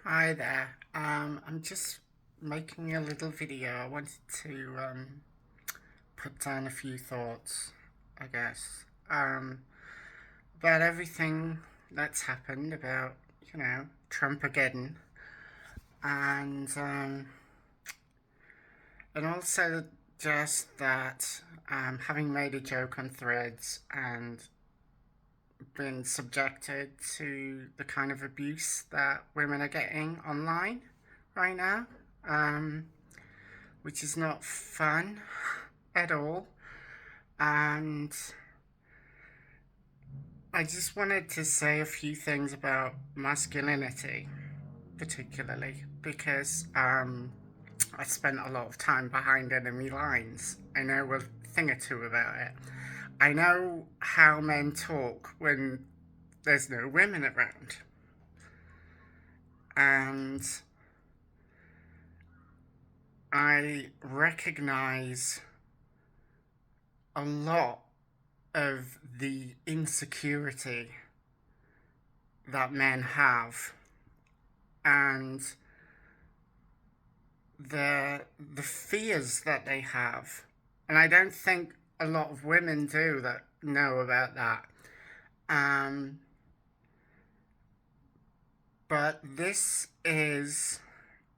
Hi there. I'm just making a little video. I wanted to put down a few thoughts, I guess, about everything that's happened about, Trumpageddon, and also just that having made a joke on Threads and been subjected to the kind of abuse that women are getting online right now, um, which is not fun at all. And I just wanted to say a few things about masculinity, particularly because I spent a lot of time behind enemy lines. I know a thing or two about it. I know how men talk when there's no women around. And I recognize a lot of the insecurity that men have and the fears that they have. And I don't think a lot of women do that know about that. Um, but this is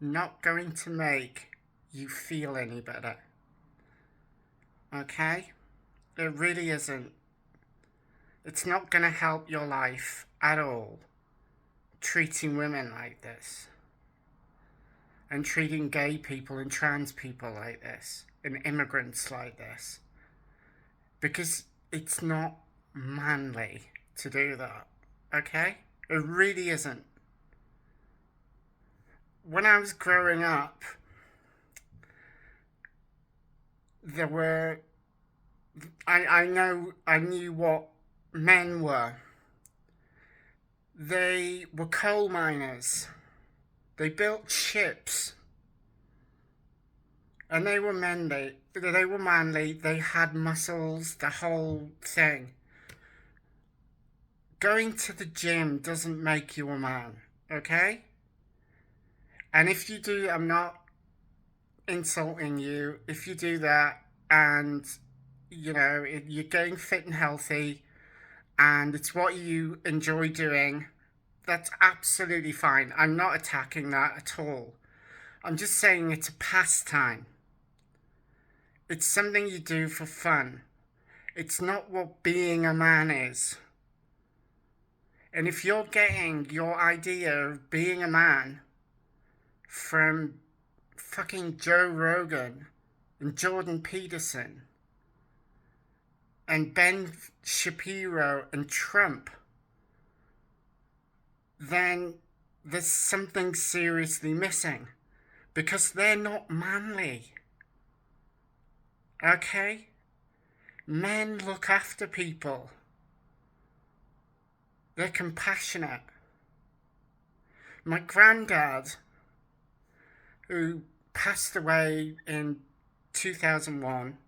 not going to make you feel any better. Okay? It really isn't. It's not going to help your life at all treating women like this. And treating gay people and trans people like this. And immigrants like this. Because it's not manly to do that. Okay? It really isn't. When I was growing up, there were I knew what men were. They were coal miners. They built ships. And they were manly. They were manly. They had muscles, the whole thing. Going to the gym doesn't make you a man, okay? And if you do, I'm not insulting you. If you do that and, you're getting fit and healthy and it's what you enjoy doing, that's absolutely fine. I'm not attacking that at all. I'm just saying it's a pastime. It's something you do for fun. It's not what being a man is. And if you're getting your idea of being a man from fucking Joe Rogan and Jordan Peterson and Ben Shapiro and Trump, then there's something seriously missing because they're not manly. Okay? Men look after people. They're compassionate. My granddad, who passed away in 2001,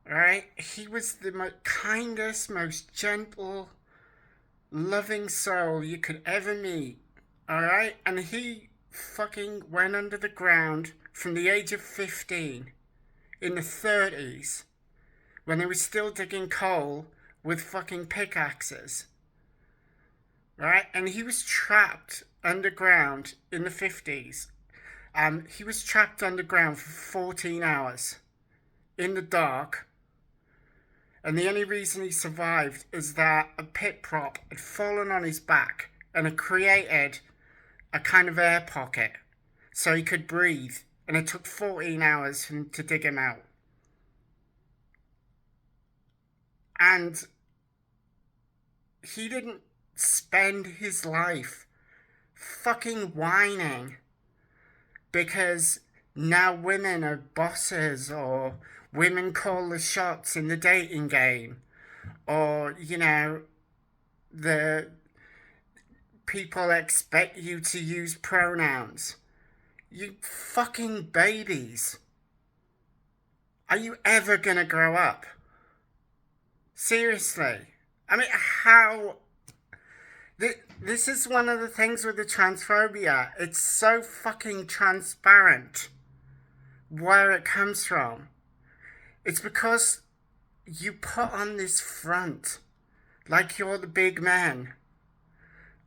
right? He was the kindest, most gentle, loving soul you could ever meet, alright? And he fucking went under the ground from the age of 15 in the 30s when they were still digging coal with fucking pickaxes, right? And he was trapped underground in the 50s. He was trapped underground for 14 hours in the dark. And the only reason he survived is that a pit prop had fallen on his back and had created a kind of air pocket so he could breathe. And it took 14 hours to dig him out. And he didn't spend his life fucking whining because now women are bosses or women call the shots in the dating game or, the people expect you to use pronouns. You fucking babies. Are you ever gonna grow up? Seriously. I mean, how... this is one of the things with the transphobia. It's so fucking transparent where it comes from. It's because you put on this front like you're the big man,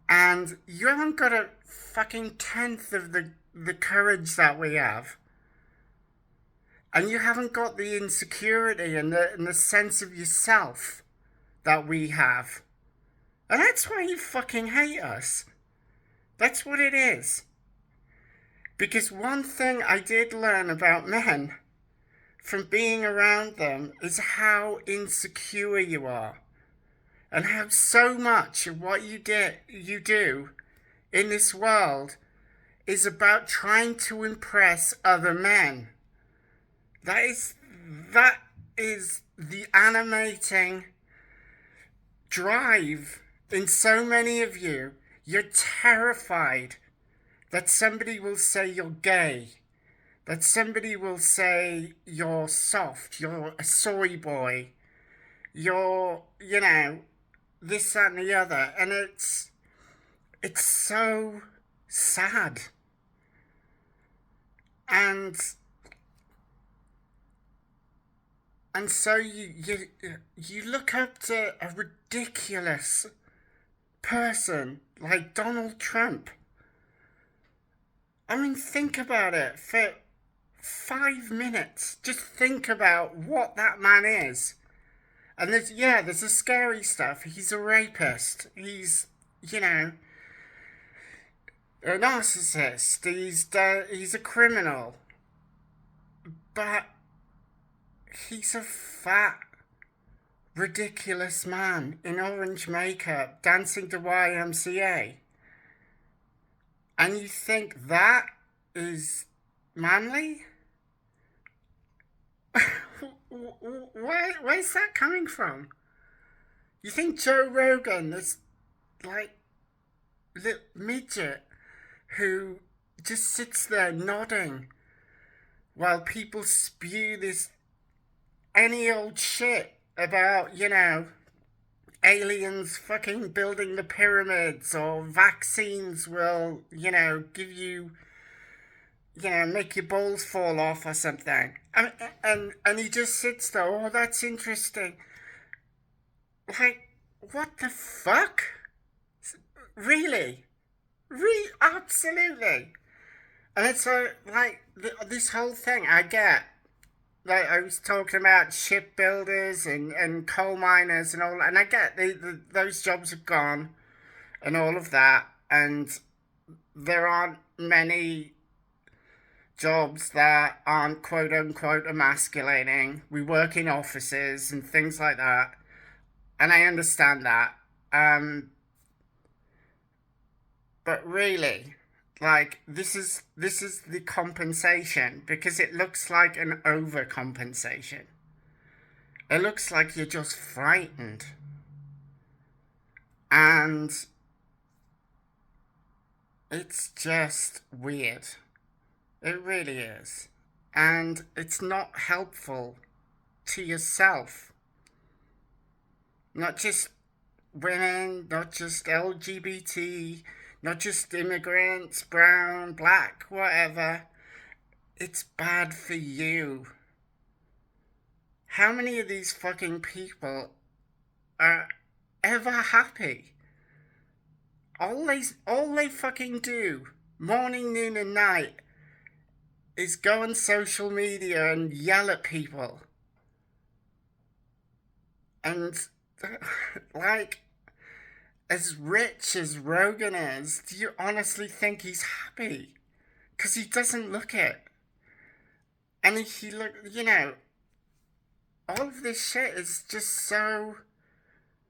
and you haven't got a fucking tenth of the courage that we have. And you haven't got the insecurity and the sense of yourself that we have. And that's why you fucking hate us. That's what it is. Because one thing I did learn about men from being around them is how insecure you are. And how so much of what you do in this world is about trying to impress other men. That is the animating drive in so many of you. You're terrified that somebody will say you're gay, that somebody will say you're soft, you're a soy boy, you're, this, that, and the other. And it's so sad. And so you look up to a ridiculous person like Donald Trump. I mean, think about it for 5 minutes. Just think about what that man is. And there's the scary stuff. He's a rapist. He's, a narcissist. He's a criminal. But he's a fat, ridiculous man in orange makeup dancing to YMCA. And you think that is manly? Where's that coming from? You think Joe Rogan, this little midget who just sits there nodding while people spew this any old shit about, aliens fucking building the pyramids, or vaccines will, give you, make your balls fall off or something. And he just sits there, oh, that's interesting. Like, what the fuck? Really? Absolutely. And it's like this whole thing, I get. Like, I was talking about shipbuilders and coal miners and all, and I get those jobs are gone and all of that, and there aren't many jobs that aren't quote unquote emasculating. We work in offices and things like that, and I understand that. But really, like, this is the compensation, because it looks like an overcompensation. It looks like you're just frightened. And it's just weird. It really is. And it's not helpful to yourself. Not just women, not just LGBT, not just immigrants, brown, black, whatever. It's bad for you. How many of these fucking people are ever happy? All they fucking do, morning, noon, and night, is go on social media and yell at people. And, like, as rich as Rogan is, do you honestly think he's happy? Because he doesn't look it. And he look, all of this shit is just so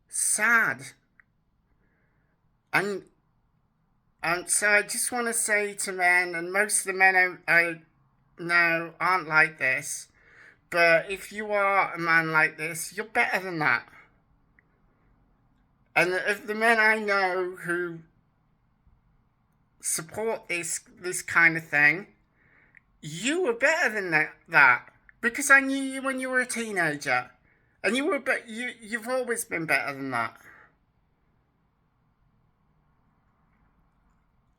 sad. And so I just want to say to men, and most of the men I know aren't like this, but if you are a man like this, you're better than that. And of the men I know who support this kind of thing, you were better than that. Because I knew you when you were a teenager. And you've always been better than that.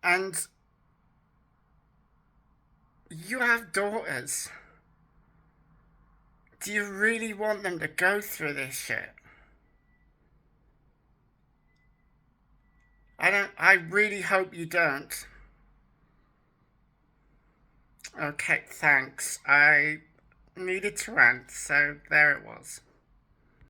And you have daughters. Do you really want them to go through this shit? I really hope you don't. Okay, thanks. I needed to rant, so there it was.